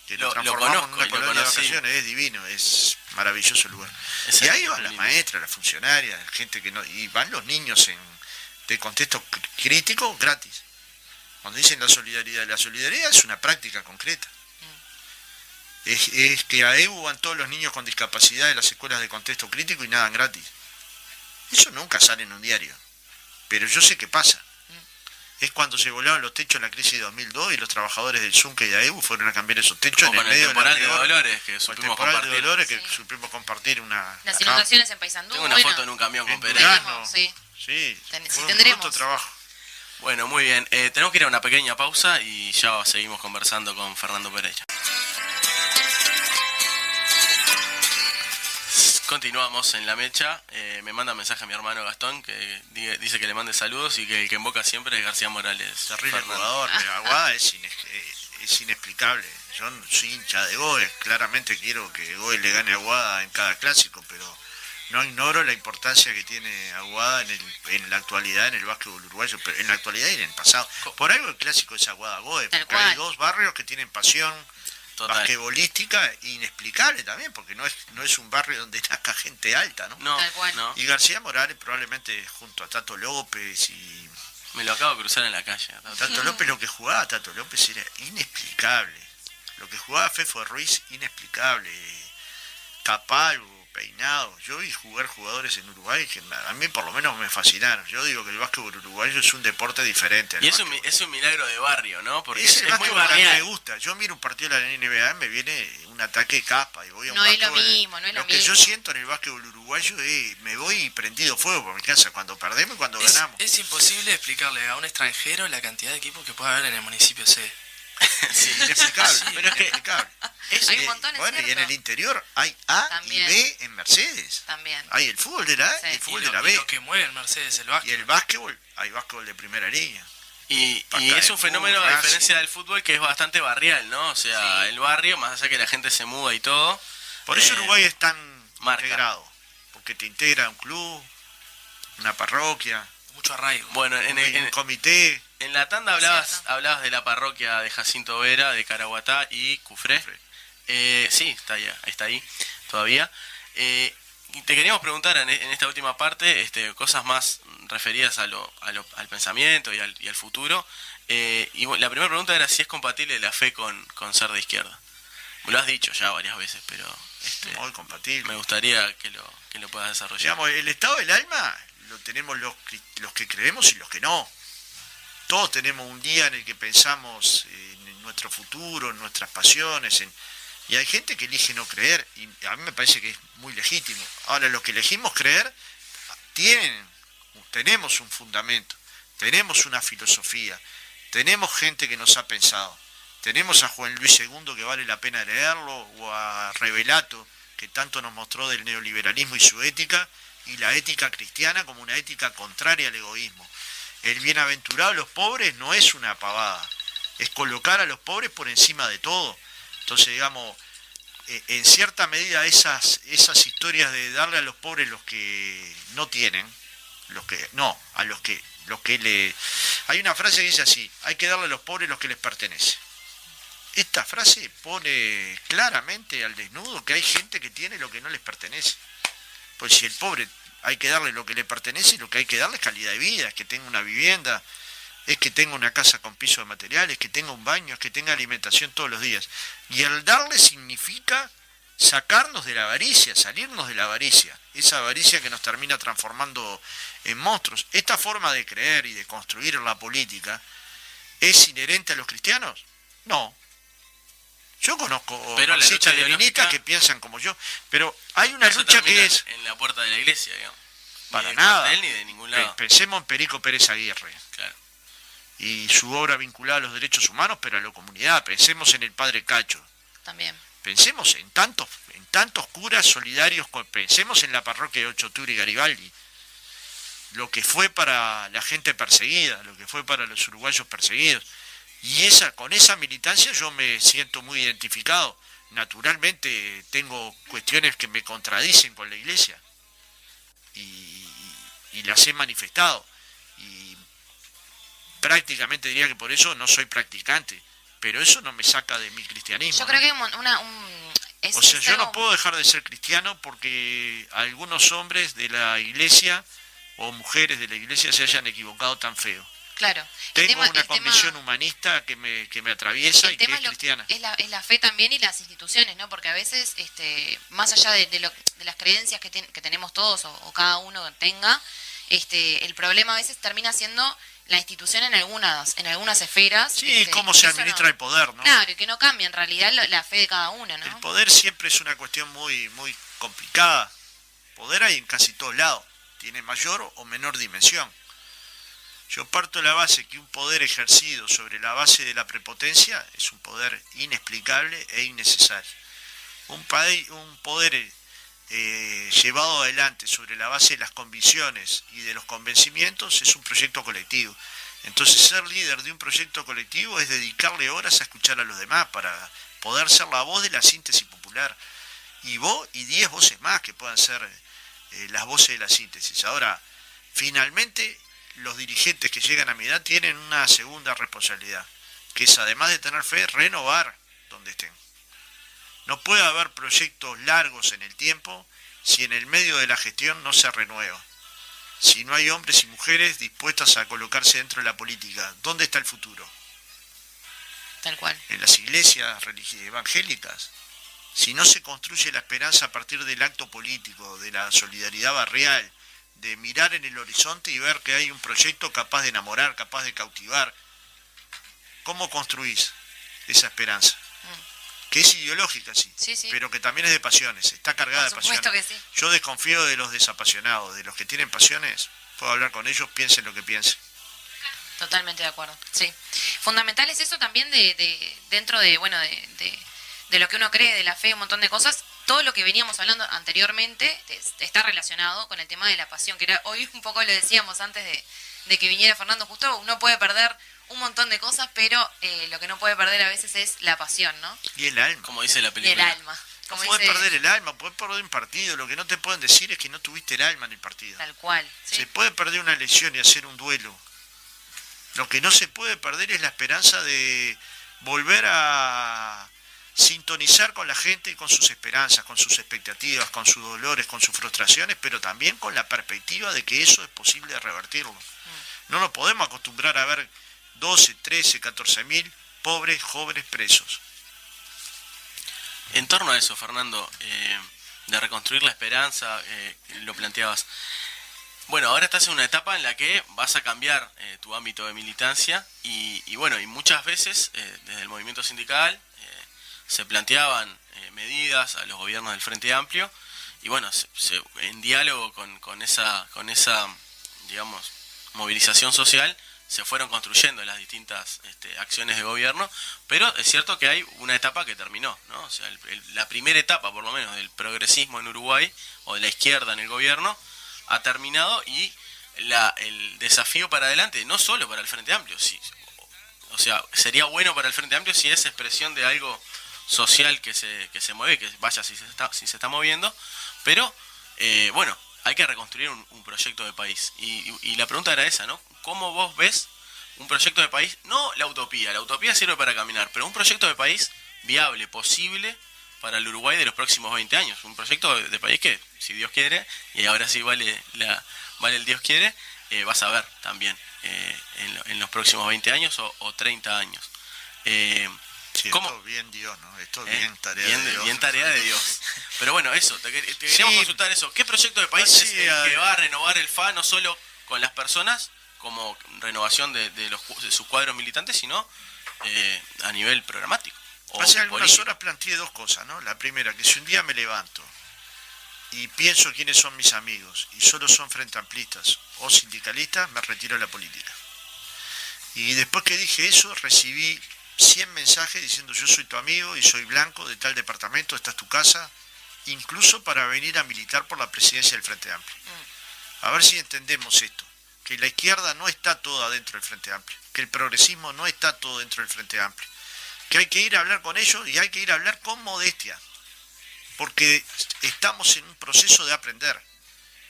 que lo transformamos conozco, en una lo colonia de conocí. vacaciones, es divino, es maravilloso el lugar. Esa Y ahí es van las linda. maestras, las funcionarias, gente que no, y van los niños de contexto crítico gratis. Cuando dicen la solidaridad es una práctica concreta. Es que a EU van todos los niños con discapacidad de las escuelas de contexto crítico y nada gratis. Eso nunca sale en un diario, pero yo sé qué pasa. Es cuando se volaron los techos en la crisis de 2002 y los trabajadores del Zunca y de AEU fueron a cambiar esos techos O en el con el medio temporal de de la peor, Dolores, que o el supimos temporal de compartir. Dolores que Sí. supimos compartir una... Las acá, inundaciones en Paysandú, Tengo una bueno, foto en un camión con en Pereira. Durazno. sí. Sí, Si fue un tendremos. bruto trabajo. Bueno, muy bien. Tenemos que ir a una pequeña pausa y ya seguimos conversando con Fernando Pereira. Continuamos en la mecha. Me manda mensaje a mi hermano Gastón que dice que le mande saludos y que el que invoca siempre es García Morales. Terrible Fernando. jugador, pero Aguada es inexplicable. Yo soy hincha de Goes, claramente quiero que Goes le gane a Aguada en cada clásico, pero no ignoro la importancia que tiene Aguada en la actualidad en el básquetbol uruguayo, pero en la actualidad y en el pasado. Por algo el clásico es Aguada Goes, Tal porque hay cual. dos barrios que tienen pasión Total. basquetbolística inexplicable también, porque no es un barrio donde nazca gente alta, ¿no? No, Tal cual. no. Y García Morales probablemente junto a Tato López y Me lo acabo de cruzar en la calle. Tato López, lo que jugaba Tato López era inexplicable. Lo que jugaba Fefo Ruiz, inexplicable. Capalvo, Peinado. Yo vi jugar jugadores en Uruguay que a mí por lo menos me fascinaron. Yo digo que el básquetbol uruguayo es un deporte diferente. al Y es básquetbol. un milagro de barrio, ¿no? Porque Es el es muy básquetbol que a mí me barrial. gusta. Yo miro un partido de la NBA, me viene un ataque de capa y voy a un No es lo básquetbol. mismo, no es lo que yo mismo. siento en el básquetbol uruguayo es me voy prendido fuego por mi casa cuando perdemos y cuando ganamos. Es imposible explicarle a un extranjero la cantidad de equipos que puede haber en el municipio C. Sí, Inexplicable, sí, pero es que inexplicable. Hay un montón, es bueno, y en cierto. el interior hay A También. y B en Mercedes. También. Hay el fútbol de la A Sí. y el fútbol Y de la lo, B. y lo que mueve el Mercedes, el Y básquet. el básquetbol, hay básquetbol de primera línea. Y Paca es de un fenómeno, Fútbol, a Racing. diferencia del fútbol, que es bastante barrial, ¿no? O sea, Sí. el barrio, más allá que la gente se muda y todo. Por eso Uruguay es tan marca. integrado. Porque te integra un club, una parroquia, Mucho arraigo. Bueno, un comité. en la tanda Cierto. hablabas de la parroquia de Jacinto Vera, de Caraguatá y Cufré. Sí, está ahí todavía. Y te queríamos preguntar en esta última parte cosas más referidas al pensamiento y al futuro. Y la primera pregunta era si es compatible la fe con ser de izquierda. Lo has dicho ya varias veces, pero Muy compatible. me gustaría que lo puedas desarrollar. Digamos, el estado del alma lo tenemos los que creemos y los que no. Todos tenemos un día en el que pensamos en nuestro futuro, en nuestras pasiones, y hay gente que elige no creer, y a mí me parece que es muy legítimo. Ahora, los que elegimos creer, tenemos un fundamento, tenemos una filosofía, tenemos gente que nos ha pensado. Tenemos a Juan Luis II, que vale la pena leerlo, o a Revelato, que tanto nos mostró del neoliberalismo y su ética, y la ética cristiana como una ética contraria al egoísmo. El bienaventurado de los pobres no es una pavada, es colocar a los pobres por encima de todo. Entonces, digamos, en cierta medida esas historias de darle a los pobres los que no tienen, hay una frase que dice así: hay que darle a los pobres los que les pertenece. Esta frase pone claramente al desnudo que hay gente que tiene lo que no les pertenece. Pues si el pobre hay que darle lo que le pertenece, lo que hay que darle es calidad de vida, es que tenga una vivienda, es que tenga una casa con piso de materiales, que tenga un baño, es que tenga alimentación todos los días. Y el darle significa sacarnos de la avaricia, salirnos de la avaricia, esa avaricia que nos termina transformando en monstruos. Esta forma de creer y de construir la política, ¿es inherente a los cristianos? No. Yo conozco marxistas leninistas que piensan como yo, pero hay una lucha que es... en la puerta de la iglesia, digamos. Para ni nada. Cuartel, ni de ningún lado. Pensemos en Perico Pérez Aguirre. Claro. Y su obra vinculada a los derechos humanos, pero a la comunidad. Pensemos en el Padre Cacho. También. Pensemos en tantos curas solidarios, pensemos en la parroquia de 8 de octubre y Garibaldi. Lo que fue para la gente perseguida, lo que fue para los uruguayos perseguidos. Y con esa militancia yo me siento muy identificado. Naturalmente tengo cuestiones que me contradicen con la iglesia. Y las he manifestado. Y prácticamente diría que por eso no soy practicante. Pero eso no me saca de mi cristianismo. Yo creo que yo no puedo dejar de ser cristiano porque algunos hombres de la iglesia o mujeres de la iglesia se hayan equivocado tan feo. Claro. Tengo una convicción humanista que me atraviesa y que es cristiana. Es la fe también y las instituciones, ¿no? Porque a veces, más allá de las creencias que tenemos todos o cada uno tenga, el problema a veces termina siendo la institución en algunas esferas. Sí, cómo se administra el poder, ¿no? Claro, y que no cambia en realidad la fe de cada uno, ¿no? El poder siempre es una cuestión muy, muy complicada. Poder hay en casi todos lados. Tiene mayor o menor dimensión. Yo parto de la base que un poder ejercido sobre la base de la prepotencia es un poder inexplicable e innecesario. Un poder llevado adelante sobre la base de las convicciones y de los convencimientos es un proyecto colectivo. Entonces ser líder de un proyecto colectivo es dedicarle horas a escuchar a los demás para poder ser la voz de la síntesis popular. Y vos y 10 voces más que puedan ser las voces de la síntesis. Ahora, finalmente, los dirigentes que llegan a mi edad tienen una segunda responsabilidad, que es, además de tener fe, renovar donde estén. No puede haber proyectos largos en el tiempo si en el medio de la gestión no se renueva. Si no hay hombres y mujeres dispuestas a colocarse dentro de la política, ¿dónde está el futuro? Tal cual. En las iglesias evangélicas. Si no se construye la esperanza a partir del acto político, de la solidaridad barrial, de mirar en el horizonte y ver que hay un proyecto capaz de enamorar, capaz de cautivar, ¿cómo construís esa esperanza? Que es ideológica, sí, pero que también es de pasiones, está cargada de pasiones. Que sí. Yo desconfío de los desapasionados, de los que tienen pasiones, puedo hablar con ellos, piensen lo que piensen. Totalmente de acuerdo, sí. Fundamental es eso también dentro de lo que uno cree, de la fe, un montón de cosas. Todo lo que veníamos hablando anteriormente está relacionado con el tema de la pasión, que hoy un poco lo decíamos antes de que viniera Fernando. Justo uno puede perder un montón de cosas, pero lo que no puede perder a veces es la pasión, ¿no? Y el alma. Como dice la película. Y el alma. Puedes perder el alma, puedes perder un partido, lo que no te pueden decir es que no tuviste el alma en el partido. Tal cual. ¿Sí? Se puede perder una elección y hacer un duelo. Lo que no se puede perder es la esperanza de volver a sintonizar con la gente y con sus esperanzas, con sus expectativas, con sus dolores, con sus frustraciones, pero también con la perspectiva de que eso es posible revertirlo. No nos podemos acostumbrar a ver 12, 13, 14.000 pobres jóvenes presos. En torno a eso, Fernando, de reconstruir la esperanza, lo planteabas. Bueno, ahora estás en una etapa en la que vas a cambiar tu ámbito de militancia y muchas veces desde el movimiento sindical se planteaban medidas a los gobiernos del Frente Amplio y bueno, en diálogo con esa digamos, movilización social se fueron construyendo las distintas acciones de gobierno, pero es cierto que hay una etapa que terminó, ¿no? O sea, la primera etapa, por lo menos, del progresismo en Uruguay, o de la izquierda en el gobierno, ha terminado y el desafío para adelante, no solo para el Frente Amplio, sí, O sea, sería bueno para el Frente Amplio si es expresión de algo social que se mueve, que vaya si se está moviendo, pero bueno, hay que reconstruir un proyecto de país. Y la pregunta era esa, ¿no? ¿Cómo vos ves un proyecto de país? No la utopía sirve para caminar, pero un proyecto de país viable, posible para el Uruguay de los próximos 20 años. Un proyecto de país que, si Dios quiere, y ahora sí vale el Dios quiere, vas a ver también en los próximos 20 años o 30 años. Sí, ¿cómo? Esto bien Dios, ¿no? Esto bien tarea de Dios. Bien tarea de Dios. Pero bueno, eso, te queríamos consultar eso. ¿Qué proyecto de país es el que va a renovar el FA, no solo con las personas, como renovación de sus cuadros militantes, sino a nivel programático? Hace algunas horas planteé dos cosas, ¿no? La primera, que si un día me levanto y pienso quiénes son mis amigos y solo son frente amplistas o sindicalistas, me retiro de la política. Y después que dije eso, recibí 100 mensajes diciendo yo soy tu amigo y soy blanco de tal departamento, esta es tu casa, incluso para venir a militar por la presidencia del Frente Amplio. A ver si entendemos esto, que la izquierda no está toda dentro del Frente Amplio, que el progresismo no está todo dentro del Frente Amplio, que hay que ir a hablar con ellos y hay que ir a hablar con modestia, porque estamos en un proceso de aprender,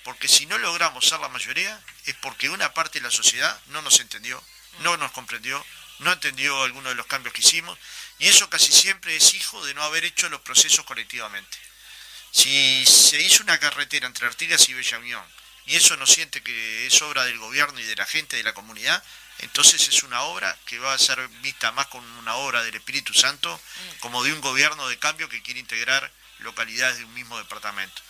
porque si no logramos ser la mayoría es porque una parte de la sociedad no nos entendió, no nos comprendió, no entendió algunos de los cambios que hicimos, y eso casi siempre es hijo de no haber hecho los procesos colectivamente. Si se hizo una carretera entre Artigas y Bella Unión, y eso no siente que es obra del gobierno y de la gente, de la comunidad, entonces es una obra que va a ser vista más como una obra del Espíritu Santo, como de un gobierno de cambio que quiere integrar localidades de un mismo departamento.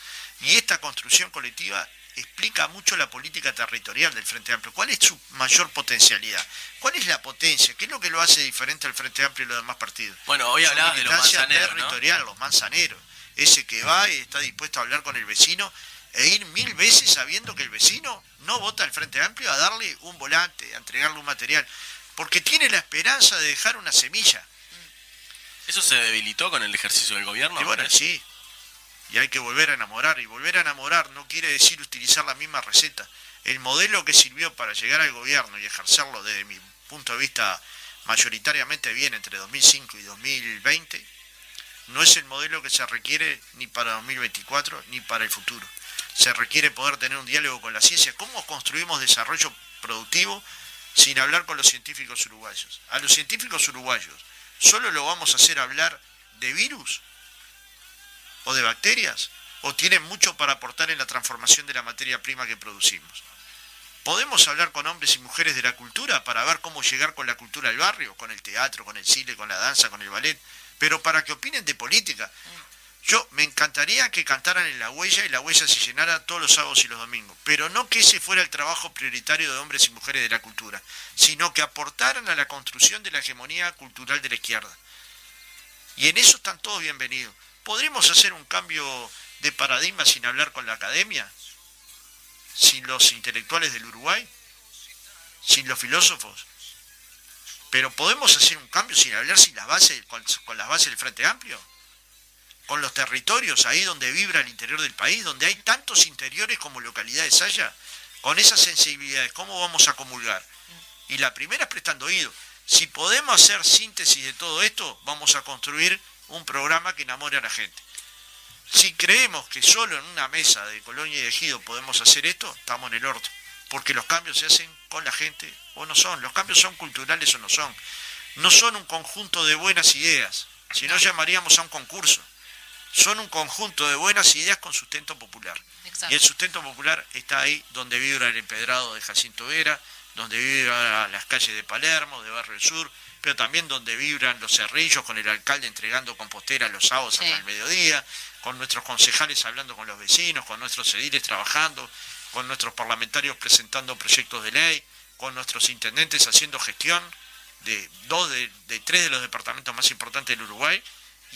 Y esta construcción colectiva explica mucho la política territorial del Frente Amplio. ¿Cuál es su mayor potencialidad? ¿Cuál es la potencia? ¿Qué es lo que lo hace diferente al Frente Amplio y los demás partidos? Bueno, hoy hablaba de los manzaneros, territorial, ¿no? Los manzaneros. Ese que va y está dispuesto a hablar con el vecino e ir 1000 veces sabiendo que el vecino no vota al Frente Amplio a darle un volante, a entregarle un material, porque tiene la esperanza de dejar una semilla. ¿Eso se debilitó con el ejercicio del gobierno? Y bueno, sí. Y hay que volver a enamorar. Y volver a enamorar no quiere decir utilizar la misma receta. El modelo que sirvió para llegar al gobierno y ejercerlo desde mi punto de vista mayoritariamente bien entre 2005 y 2020, no es el modelo que se requiere ni para 2024 ni para el futuro. Se requiere poder tener un diálogo con la ciencia. ¿Cómo construimos desarrollo productivo sin hablar con los científicos uruguayos? A los científicos uruguayos, ¿solo lo vamos a hacer hablar de virus o de bacterias? ¿O tienen mucho para aportar en la transformación de la materia prima que producimos? ¿Podemos hablar con hombres y mujeres de la cultura para ver cómo llegar con la cultura al barrio, con el teatro, con el cine, con la danza, con el ballet? Pero para que opinen de política. Yo me encantaría que cantaran en La Huella y La Huella se llenara todos los sábados y los domingos, pero no que ese fuera el trabajo prioritario de hombres y mujeres de la cultura, sino que aportaran a la construcción de la hegemonía cultural de la izquierda. Y en eso están todos bienvenidos. ¿Podremos hacer un cambio de paradigma sin hablar con la academia? ¿Sin los intelectuales del Uruguay? ¿Sin los filósofos? Pero ¿podemos hacer un cambio sin hablar sin las bases, con las bases del Frente Amplio? Con los territorios, ahí donde vibra el interior del país, donde hay tantos interiores como localidades haya, con esas sensibilidades, ¿cómo vamos a comulgar? Y la primera es prestando oído. Si podemos hacer síntesis de todo esto, vamos a construir un programa que enamore a la gente. Si creemos que solo en una mesa de Colonia y Ejido podemos hacer esto, estamos en el orto, porque los cambios se hacen con la gente o no son, los cambios son culturales o no son. No son un conjunto de buenas ideas, si no llamaríamos a un concurso. Son un conjunto de buenas ideas con sustento popular. Exacto. Y el sustento popular está ahí donde vibra el empedrado de Jacinto Vera, donde vibran las calles de Palermo, de Barrio del Sur, pero también donde vibran los cerrillos con el alcalde entregando compostera los sábados hasta el mediodía, con nuestros concejales hablando con los vecinos, con nuestros ediles trabajando, con nuestros parlamentarios presentando proyectos de ley, con nuestros intendentes haciendo gestión de tres de los departamentos más importantes del Uruguay,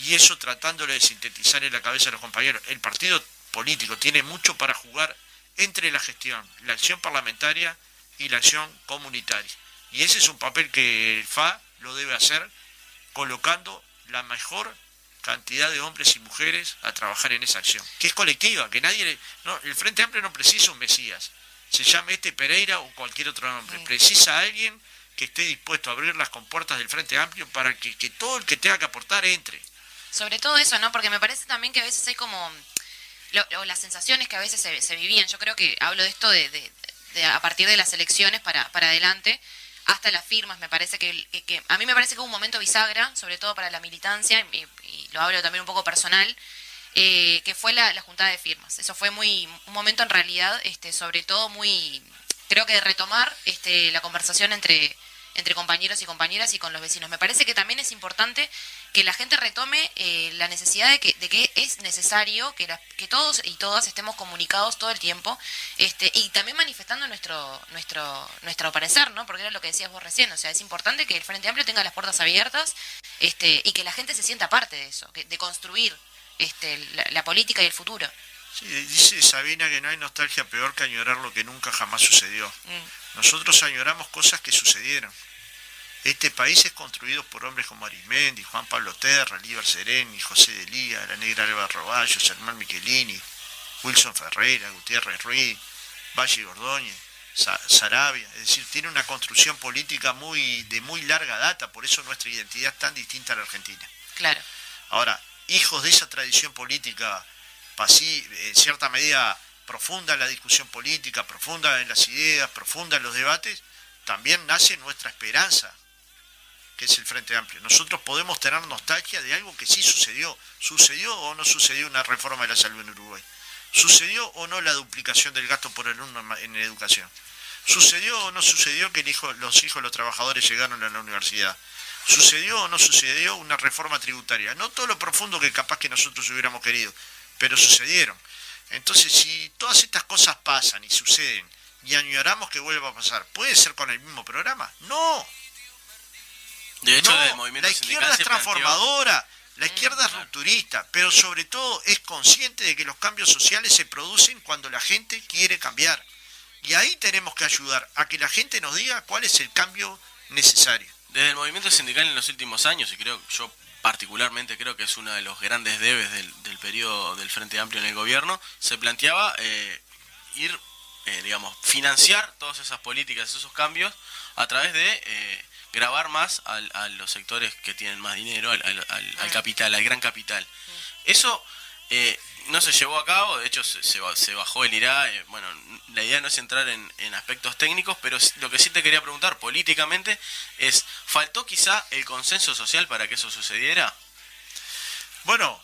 y eso tratándole de sintetizar en la cabeza de los compañeros. El partido político tiene mucho para jugar entre la gestión, la acción parlamentaria y la acción comunitaria. Y ese es un papel que el FA lo debe hacer, colocando la mejor cantidad de hombres y mujeres a trabajar en esa acción, que es colectiva, que nadie... No, el Frente Amplio no precisa un Mesías, se llame Pereira o cualquier otro nombre, precisa a alguien que esté dispuesto a abrir las compuertas del Frente Amplio para que todo el que tenga que aportar entre. Sobre todo eso, ¿no? Porque me parece también que a veces hay como las sensaciones que a veces se vivían. Yo creo que hablo de esto de a partir de las elecciones para adelante, hasta las firmas. Me parece que a mí me parece que hubo un momento bisagra, sobre todo para la militancia, y lo hablo también un poco personal, que fue la juntada de firmas. Eso fue un momento en realidad, sobre todo muy, creo que de retomar la conversación entre compañeros y compañeras y con los vecinos. Me parece que también es importante que la gente retome la necesidad de que es necesario que todos y todas estemos comunicados todo el tiempo, y también manifestando nuestro parecer, ¿no? Porque era lo que decías vos recién, o sea, es importante que el Frente Amplio tenga las puertas abiertas, y que la gente se sienta parte de eso, de construir la política y el futuro. Sí, dice Sabina que no hay nostalgia peor que añorar lo que nunca jamás sucedió. Nosotros añoramos cosas que sucedieron. Este país es construido por hombres como Arismendi, Juan Pablo Terra, Líber Sereni, José de Lía, la negra Alba Roballo, Germán Michelini, Wilson Ferreira, Gutiérrez Ruiz, Valle Ordóñez, Sarabia. Es decir, tiene una construcción política de muy larga data, por eso nuestra identidad es tan distinta a la Argentina. Claro. Ahora, hijos de esa tradición política, en cierta medida profunda en la discusión política, profunda en las ideas, profunda en los debates, también nace nuestra esperanza, que es el Frente Amplio. Nosotros podemos tener nostalgia de algo que sí sucedió. ¿Sucedió o no sucedió una reforma de la salud en Uruguay? ¿Sucedió o no la duplicación del gasto por alumno en educación? ¿Sucedió o no sucedió que los hijos de los trabajadores llegaron a la universidad? ¿Sucedió o no sucedió una reforma tributaria? No todo lo profundo que capaz que nosotros hubiéramos querido, pero sucedieron. Entonces, si todas estas cosas pasan y suceden y añoramos que vuelva a pasar, ¿puede ser con el mismo programa? No. De hecho, no, el movimiento la izquierda es transformadora, la izquierda es rupturista, pero sobre todo es consciente de que los cambios sociales se producen cuando la gente quiere cambiar. Y ahí tenemos que ayudar a que la gente nos diga cuál es el cambio necesario. Desde el movimiento sindical en los últimos años, y yo particularmente creo que es uno de los grandes debes del periodo del Frente Amplio en el gobierno, se planteaba financiar todas esas políticas, esos cambios, a través de gravar más a los sectores que tienen más dinero, al capital, al gran capital. Eso no se llevó a cabo, de hecho se bajó el IRA. Bueno, la idea no es entrar en aspectos técnicos, pero lo que sí te quería preguntar políticamente es, ¿faltó quizá el consenso social para que eso sucediera? Bueno,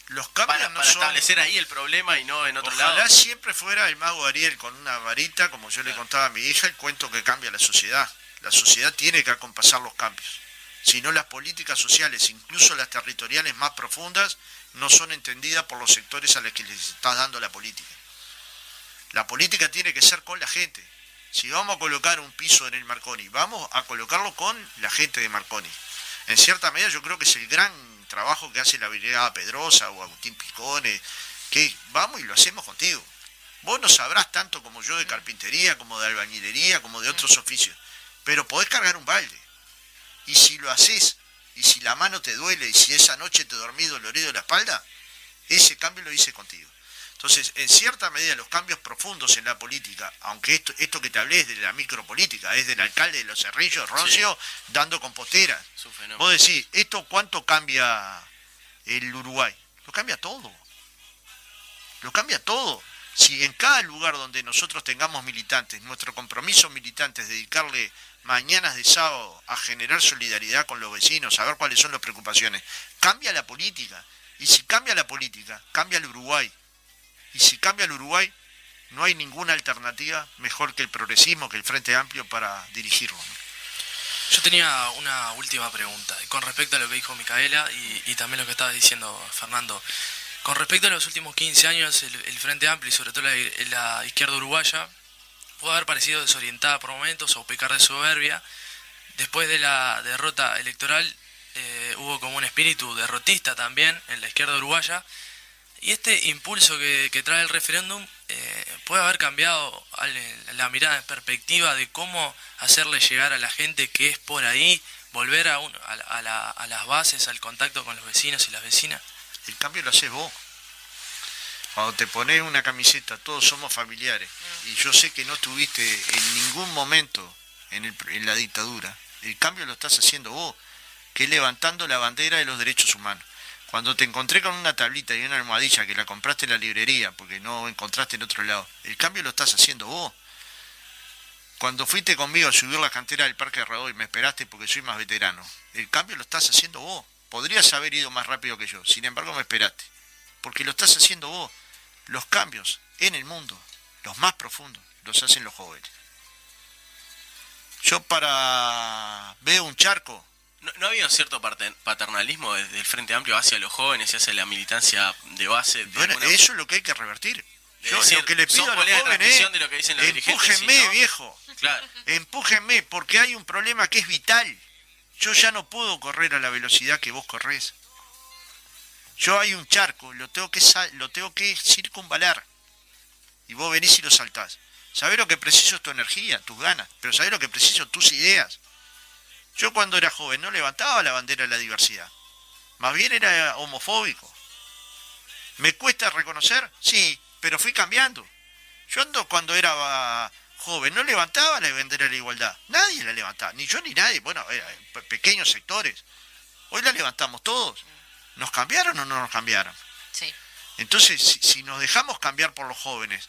los cambios para establecer ahí el problema y no en otro lado. Ojalá siempre fuera el mago Ariel con una varita, como yo le contaba a mi hija, el cuento que cambia la sociedad. La sociedad tiene que acompasar los cambios. Si no, las políticas sociales, incluso las territoriales más profundas, no son entendidas por los sectores a los que les estás dando la política. La política tiene que ser con la gente. Si vamos a colocar un piso en el Marconi, vamos a colocarlo con la gente de Marconi. En cierta medida yo creo que es el gran trabajo que hace la Brigada Pedrosa o Agustín Picone, que vamos y lo hacemos contigo. Vos no sabrás tanto como yo de carpintería, como de albañilería, como de otros oficios, pero podés cargar un balde. Y si lo haces, y si la mano te duele, y si esa noche te dormís dolorido de la espalda, ese cambio lo hice contigo. Entonces, en cierta medida, los cambios profundos en la política, aunque esto que te hablé es de la micropolítica, es del alcalde de Los Cerrillos, Roncio, sí, dando compostera. Vos decís, ¿esto cuánto cambia el Uruguay? Lo cambia todo. Lo cambia todo. Si en cada lugar donde nosotros tengamos militantes, nuestro compromiso militante es dedicarle mañanas de sábado a generar solidaridad con los vecinos, a ver cuáles son las preocupaciones, cambia la política. Y si cambia la política, cambia el Uruguay. Y si cambia el Uruguay, no hay ninguna alternativa mejor que el progresismo, que el Frente Amplio para dirigirlo, ¿no? Yo tenía una última pregunta, con respecto a lo que dijo Micaela y también lo que estaba diciendo Fernando. Con respecto a los últimos 15 años, el Frente Amplio y sobre todo la izquierda uruguaya puede haber parecido desorientada por momentos o pecar de soberbia. Después de la derrota electoral hubo como un espíritu derrotista también en la izquierda uruguaya. Y este impulso que trae el referéndum puede haber cambiado la mirada en perspectiva de cómo hacerle llegar a la gente que es por ahí, volver a las bases, al contacto con los vecinos y las vecinas. El cambio lo haces vos. Cuando te pones una camiseta, todos somos familiares, y yo sé que no tuviste en ningún momento en la dictadura. El cambio lo estás haciendo vos, que es levantando la bandera de los derechos humanos. Cuando te encontré con una tablita y una almohadilla que la compraste en la librería porque no encontraste en otro lado, el cambio lo estás haciendo vos. Cuando fuiste conmigo a subir la cantera del Parque Radoy y me esperaste porque soy más veterano, el cambio lo estás haciendo vos. Podrías haber ido más rápido que yo, sin embargo me esperaste, porque lo estás haciendo vos. Los cambios en el mundo, los más profundos, los hacen los jóvenes. Yo veo un charco. ¿No había un cierto paternalismo desde el Frente Amplio hacia los jóvenes y hacia la militancia de base? Bueno, eso es lo que hay que revertir. Yo decir, lo que le pido a los jóvenes es, de lo que dicen los empújenme, ¿no? viejo. Claro. Empújenme, porque hay un problema que es vital. Yo ya no puedo correr a la velocidad que vos corres. Yo hay un charco, lo tengo que circunvalar. Y vos venís y lo saltás. Sabés lo que preciso es tu energía, tus ganas, pero sabés lo que preciso tus ideas. Yo cuando era joven no levantaba la bandera de la diversidad. Más bien era homofóbico. ¿Me cuesta reconocer? Sí, pero fui cambiando. Yo cuando era joven no levantaba la bandera de la igualdad. Nadie la levantaba, ni yo ni nadie. Bueno, pequeños sectores. Hoy la levantamos todos. ¿Nos cambiaron o no nos cambiaron? Sí. Entonces, si nos dejamos cambiar por los jóvenes,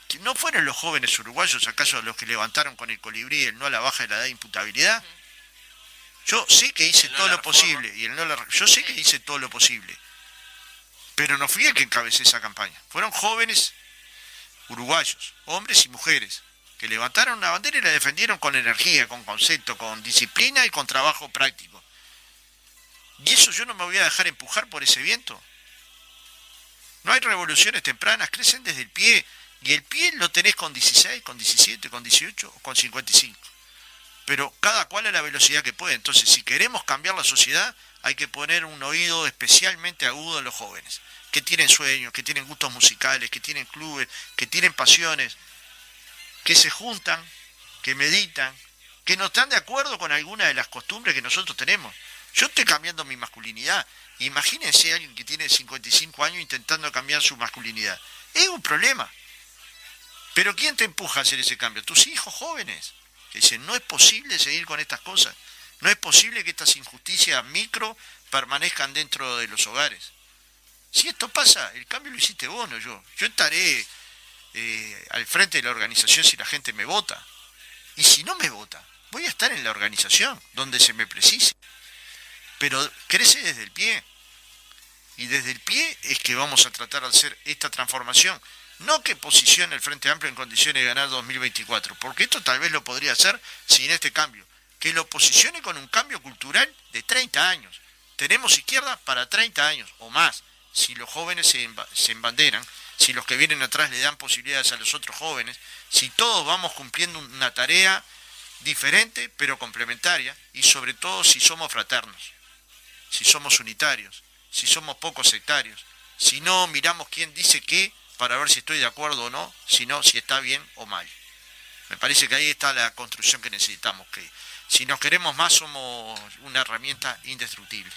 que no fueron los jóvenes uruguayos acaso los que levantaron con el colibrí el no a la baja de la edad de imputabilidad. Yo sé que hice todo lo posible, yo sé que hice todo lo posible, pero no fui el que encabecé esa campaña. Fueron jóvenes uruguayos, hombres y mujeres, que levantaron una bandera y la defendieron con energía, con concepto, con disciplina y con trabajo práctico. Y eso yo no me voy a dejar empujar por ese viento. No hay revoluciones tempranas, crecen desde el pie, y el pie lo tenés con 16, con 17, con 18 o con 55. Pero cada cual a la velocidad que puede. Entonces, si queremos cambiar la sociedad, hay que poner un oído especialmente agudo a los jóvenes, que tienen sueños, que tienen gustos musicales, que tienen clubes, que tienen pasiones, que se juntan, que meditan, que no están de acuerdo con alguna de las costumbres que nosotros tenemos. Yo estoy cambiando mi masculinidad. Imagínense a alguien que tiene 55 años intentando cambiar su masculinidad. Es un problema. Pero ¿quién te empuja a hacer ese cambio? Tus hijos jóvenes. Que dicen, no es posible seguir con estas cosas. No es posible que estas injusticias micro permanezcan dentro de los hogares. Si esto pasa, el cambio lo hiciste vos, no yo. Yo estaré al frente de la organización si la gente me vota. Y si no me vota, voy a estar en la organización, donde se me precise. Pero crece desde el pie. Y desde el pie es que vamos a tratar de hacer esta transformación. No que posicione el Frente Amplio en condiciones de ganar 2024, porque esto tal vez lo podría hacer sin este cambio. Que lo posicione con un cambio cultural de 30 años. Tenemos izquierda para 30 años o más. Si los jóvenes se embanderan, si los que vienen atrás le dan posibilidades a los otros jóvenes, si todos vamos cumpliendo una tarea diferente pero complementaria, y sobre todo si somos fraternos, si somos unitarios, si somos pocos sectarios, si no miramos quién dice qué para ver si estoy de acuerdo o no, sino si está bien o mal. Me parece que ahí está la construcción que necesitamos, que si nos queremos más somos una herramienta indestructible.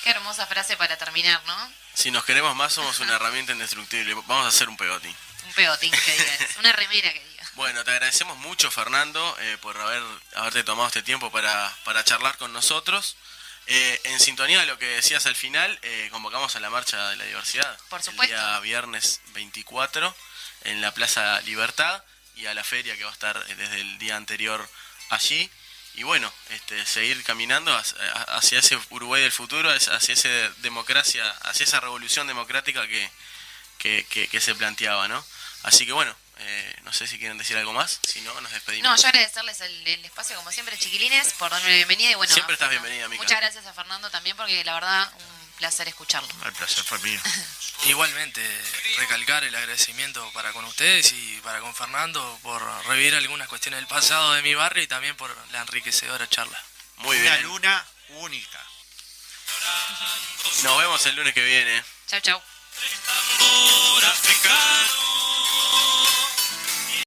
Qué hermosa frase para terminar, ¿no? Si nos queremos más somos una herramienta indestructible. Vamos a hacer un pegotín. Un pegotín que digas, una remera que diga. Bueno, te agradecemos mucho, Fernando, por haberte tomado este tiempo para charlar con nosotros. En sintonía de lo que decías al final, convocamos a la Marcha de la Diversidad. Por supuesto. El día viernes 24 en la Plaza Libertad, y a la feria que va a estar desde el día anterior allí. Y bueno, seguir caminando hacia ese Uruguay del futuro, hacia esa democracia, hacia esa revolución democrática que se planteaba, ¿no? Así que bueno, no sé si quieren decir algo más, si no, nos despedimos. No, yo agradecerles el espacio, como siempre, chiquilines, por darme la bienvenida. Y bueno, siempre estás bienvenida, Mica. Muchas gracias a Fernando también, porque la verdad, un placer escucharlo. El placer fue mío. Igualmente, recalcar el agradecimiento para con ustedes y para con Fernando por revivir algunas cuestiones del pasado de mi barrio y también por la enriquecedora charla. Muy bien. Una luna única. Nos vemos el lunes que viene. Chau, chau. Africano.